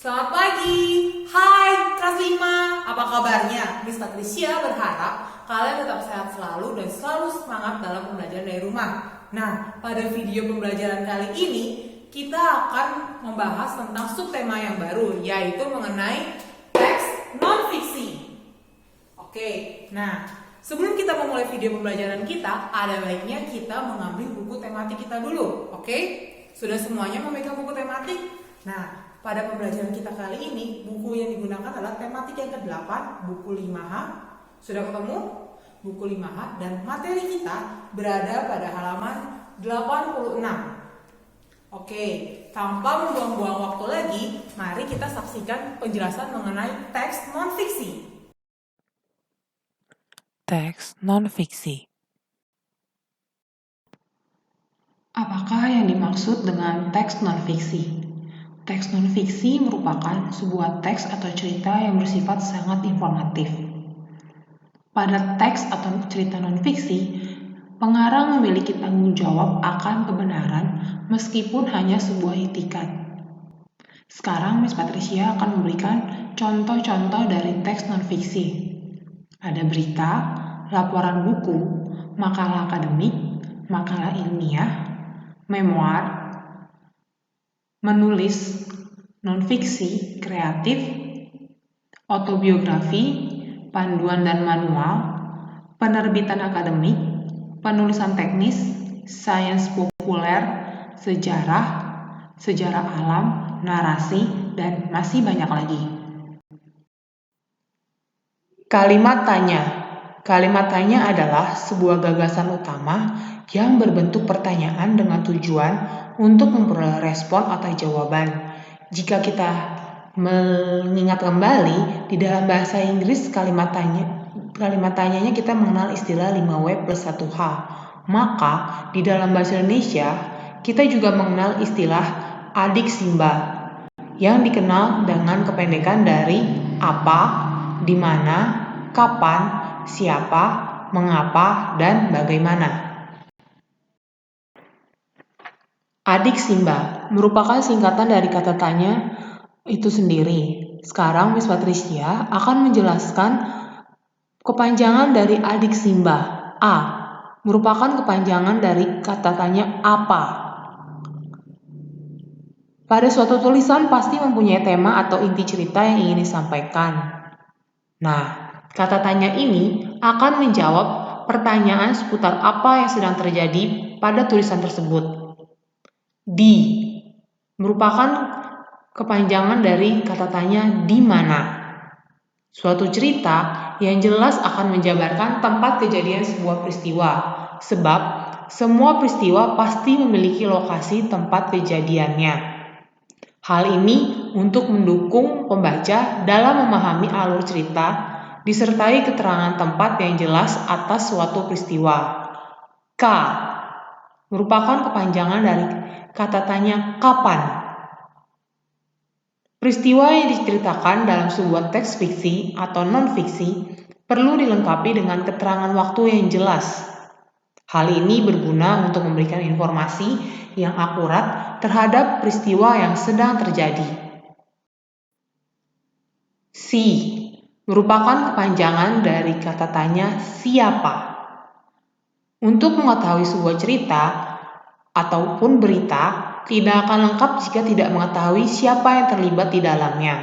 Selamat pagi, hai kelas 5, apa kabarnya? Miss Patricia berharap kalian tetap sehat selalu dan selalu semangat dalam pembelajaran dari rumah. Nah, pada video pembelajaran kali ini kita akan membahas tentang subtema yang baru, yaitu mengenai teks non-fiksi. Oke, nah sebelum kita memulai video pembelajaran kita, ada baiknya kita mengambil buku tematik kita dulu. Oke, sudah semuanya memegang buku tematik? Nah, pada pembelajaran kita kali ini, buku yang digunakan adalah tematik yang ke-8, buku 5H. Sudah ketemu? Buku 5H dan materi kita berada pada halaman 86. Oke, tanpa membuang-buang waktu lagi, mari kita saksikan penjelasan mengenai teks non-fiksi. Teks non-fiksi. Apakah yang dimaksud dengan teks non-fiksi? Teks non-fiksi merupakan sebuah teks atau cerita yang bersifat sangat informatif. Pada teks atau cerita non-fiksi, pengarang memiliki tanggung jawab akan kebenaran meskipun hanya sebuah itikat. Sekarang Miss Patricia akan memberikan contoh-contoh dari teks non-fiksi. Ada berita, laporan buku, makalah akademik, makalah ilmiah, memoir, menulis, non-fiksi, kreatif, autobiografi, panduan dan manual, penerbitan akademik, penulisan teknis, sains populer, sejarah, sejarah alam, narasi, dan masih banyak lagi. Kalimat tanya. Kalimat tanya adalah sebuah gagasan utama yang berbentuk pertanyaan dengan tujuan untuk memperoleh respon atau jawaban. Jika kita mengingat kembali, di dalam bahasa Inggris kalimat tanyanya kita mengenal istilah 5W plus 1H. Maka di dalam bahasa Indonesia kita juga mengenal istilah adik Simba yang dikenal dengan kependekan dari apa, di mana, kapan, siapa, mengapa, dan bagaimana. Adik Simba merupakan singkatan dari kata tanya itu sendiri. Sekarang Miss Patricia akan menjelaskan kepanjangan dari adik Simba. A merupakan kepanjangan dari kata tanya apa. Pada suatu tulisan pasti mempunyai tema atau inti cerita yang ingin disampaikan. Nah, kata tanya ini akan menjawab pertanyaan seputar apa yang sedang terjadi pada tulisan tersebut. D merupakan kepanjangan dari kata tanya di mana. Suatu cerita yang jelas akan menjabarkan tempat kejadian sebuah peristiwa, sebab semua peristiwa pasti memiliki lokasi tempat kejadiannya. Hal ini untuk mendukung pembaca dalam memahami alur cerita, disertai keterangan tempat yang jelas atas suatu peristiwa. K merupakan kepanjangan dari kata tanya kapan. Peristiwa yang diceritakan dalam sebuah teks fiksi atau non-fiksi perlu dilengkapi dengan keterangan waktu yang jelas. Hal ini berguna untuk memberikan informasi yang akurat terhadap peristiwa yang sedang terjadi. C merupakan kepanjangan dari kata tanya siapa. Untuk mengetahui sebuah cerita ataupun berita tidak akan lengkap jika tidak mengetahui siapa yang terlibat di dalamnya.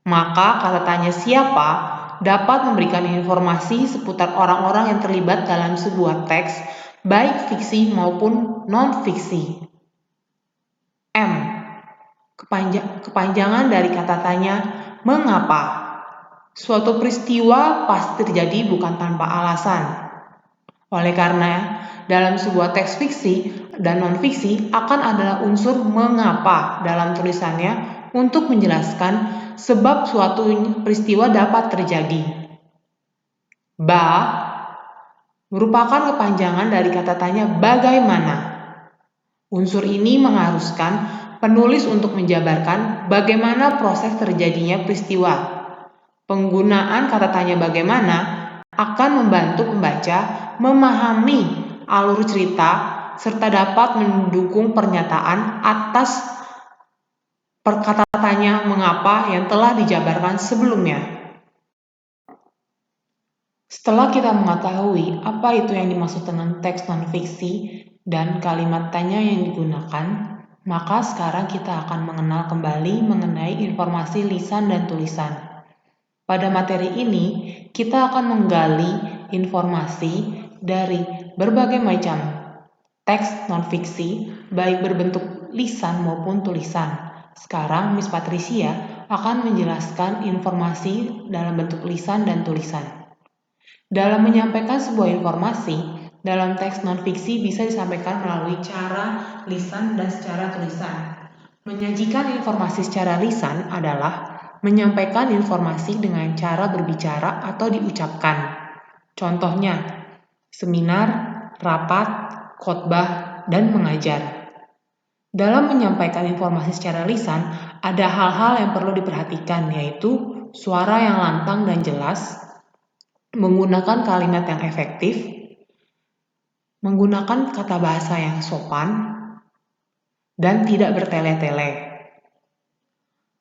Maka kata tanya siapa dapat memberikan informasi seputar orang-orang yang terlibat dalam sebuah teks, baik fiksi maupun non-fiksi. M kepanjangan dari kata tanya mengapa. Suatu peristiwa pasti terjadi bukan tanpa alasan. Oleh karena dalam sebuah teks fiksi dan non-fiksi akan adalah unsur mengapa dalam tulisannya untuk menjelaskan sebab suatu peristiwa dapat terjadi. Ba merupakan kepanjangan dari kata tanya bagaimana. Unsur ini mengharuskan penulis untuk menjabarkan bagaimana proses terjadinya peristiwa. Penggunaan kata tanya bagaimana akan membantu pembaca memahami alur cerita serta dapat mendukung pernyataan atas kata tanya mengapa yang telah dijabarkan sebelumnya. Setelah kita mengetahui apa itu yang dimaksud dengan teks non-fiksi dan kalimat tanya yang digunakan, maka sekarang kita akan mengenal kembali mengenai informasi lisan dan tulisan. Pada materi ini, kita akan menggali informasi dari berbagai macam teks non-fiksi, baik berbentuk lisan maupun tulisan. Sekarang Miss Patricia akan menjelaskan informasi dalam bentuk lisan dan tulisan. Dalam menyampaikan sebuah informasi, dalam teks non-fiksi bisa disampaikan melalui cara lisan dan secara tulisan. Menyajikan informasi secara lisan adalah menyampaikan informasi dengan cara berbicara atau diucapkan. Contohnya, seminar, rapat, khotbah, dan mengajar. Dalam menyampaikan informasi secara lisan, ada hal-hal yang perlu diperhatikan, yaitu suara yang lantang dan jelas, menggunakan kalimat yang efektif, menggunakan kata bahasa yang sopan, dan tidak bertele-tele.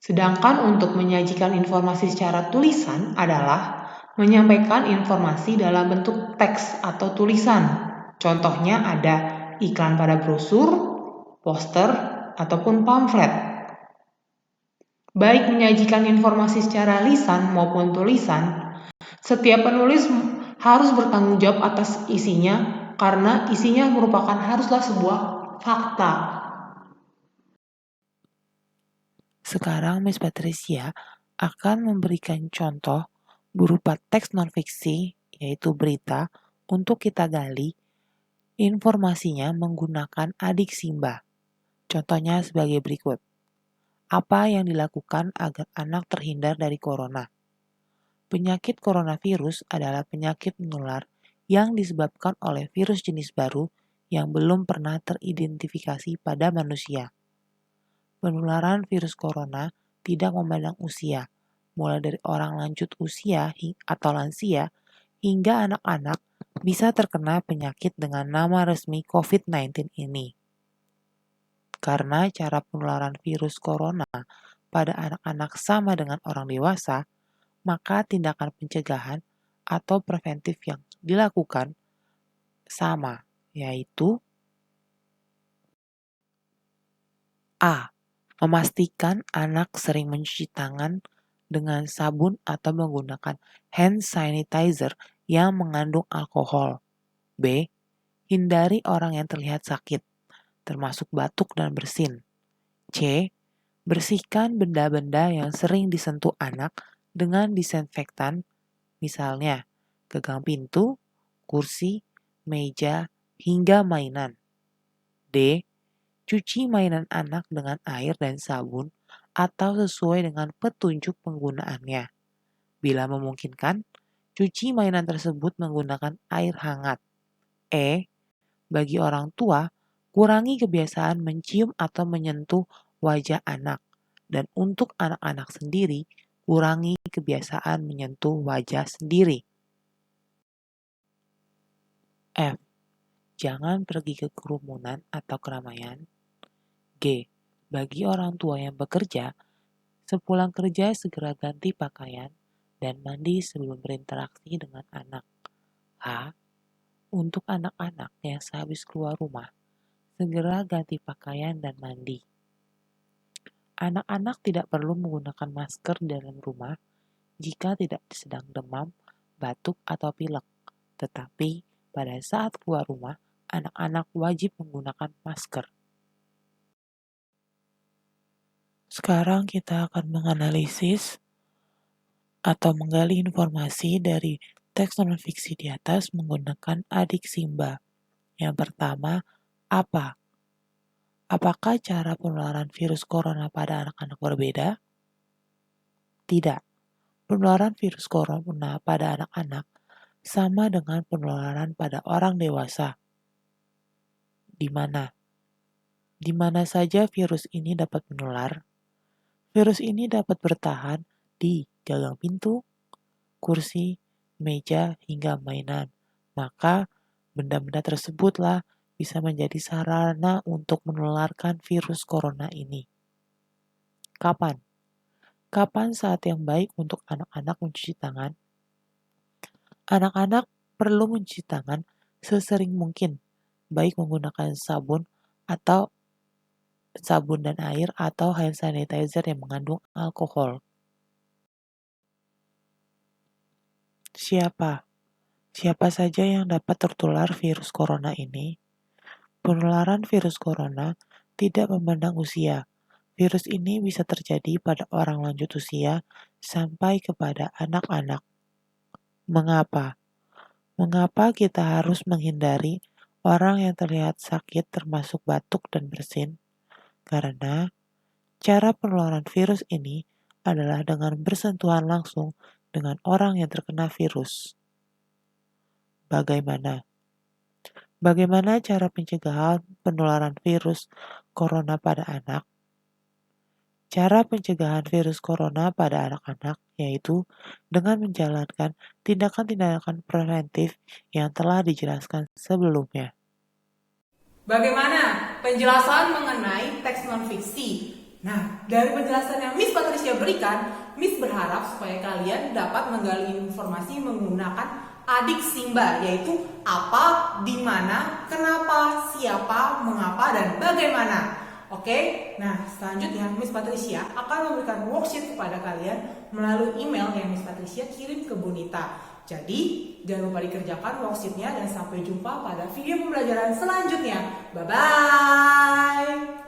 Sedangkan untuk menyajikan informasi secara tulisan adalah menyampaikan informasi dalam bentuk teks atau tulisan. Contohnya ada iklan pada brosur, poster, ataupun pamflet. Baik menyajikan informasi secara lisan maupun tulisan, setiap penulis harus bertanggung jawab atas isinya karena isinya haruslah sebuah fakta. Sekarang Miss Patricia akan memberikan contoh berupa teks non-fiksi, yaitu berita, untuk kita gali informasinya menggunakan adik Simba. Contohnya sebagai berikut. Apa yang dilakukan agar anak terhindar dari corona? Penyakit coronavirus adalah penyakit menular yang disebabkan oleh virus jenis baru yang belum pernah teridentifikasi pada manusia. Penularan virus corona tidak memandang usia, mulai dari orang lanjut usia atau lansia hingga anak-anak bisa terkena penyakit dengan nama resmi COVID-19 ini. Karena cara penularan virus corona pada anak-anak sama dengan orang dewasa, maka tindakan pencegahan atau preventif yang dilakukan sama, yaitu A. Memastikan anak sering mencuci tangan dengan sabun atau menggunakan hand sanitizer yang mengandung alkohol. B. Hindari orang yang terlihat sakit, termasuk batuk dan bersin. C. Bersihkan benda-benda yang sering disentuh anak dengan disinfektan, misalnya gagang pintu, kursi, meja, hingga mainan. D. Cuci mainan anak dengan air dan sabun atau sesuai dengan petunjuk penggunaannya. Bila memungkinkan, cuci mainan tersebut menggunakan air hangat. E. Bagi orang tua, kurangi kebiasaan mencium atau menyentuh wajah anak. Dan untuk anak-anak sendiri, kurangi kebiasaan menyentuh wajah sendiri. F. Jangan pergi ke kerumunan atau keramaian. G. Bagi orang tua yang bekerja, sepulang kerja segera ganti pakaian dan mandi sebelum berinteraksi dengan anak. H. Untuk anak-anak yang sehabis keluar rumah, segera ganti pakaian dan mandi. Anak-anak tidak perlu menggunakan masker di dalam rumah jika tidak sedang demam, batuk, atau pilek. Tetapi pada saat keluar rumah, anak-anak wajib menggunakan masker. Sekarang kita akan menganalisis atau menggali informasi dari teks non-fiksi di atas menggunakan adik Simba. Yang pertama, apa? Apakah cara penularan virus corona pada anak-anak berbeda? Tidak. Penularan virus corona pada anak-anak sama dengan penularan pada orang dewasa. Di mana? Di mana saja virus ini dapat menular? Virus ini dapat bertahan di gagang pintu, kursi, meja, hingga mainan. Maka benda-benda tersebutlah bisa menjadi sarana untuk menularkan virus corona ini. Kapan? Kapan saat yang baik untuk anak-anak mencuci tangan? Anak-anak perlu mencuci tangan sesering mungkin, baik menggunakan sabun dan air atau hand sanitizer yang mengandung alkohol. Siapa saja yang dapat tertular virus corona ini? Penularan virus corona tidak memandang usia. Virus ini bisa terjadi pada orang lanjut usia sampai kepada anak-anak. Mengapa? Mengapa kita harus menghindari orang yang terlihat sakit termasuk batuk dan bersin? Karena cara penularan virus ini adalah dengan bersentuhan langsung dengan orang yang terkena virus. Bagaimana cara pencegahan penularan virus corona pada anak? Cara pencegahan virus corona pada anak-anak yaitu dengan menjalankan tindakan-tindakan preventif yang telah dijelaskan sebelumnya. Bagaimana penjelasan mengenai teks non-fiksi? Nah, dari penjelasan yang Miss Patricia berikan, Miss berharap supaya kalian dapat menggali informasi menggunakan adik Simba, yaitu apa, di mana, kenapa, siapa, mengapa, dan bagaimana. Oke, nah selanjutnya Miss Patricia akan memberikan worksheet kepada kalian melalui email yang Miss Patricia kirim ke Bunita. Jadi, jangan lupa dikerjakan worksheetnya dan sampai jumpa pada video pembelajaran selanjutnya. Bye-bye!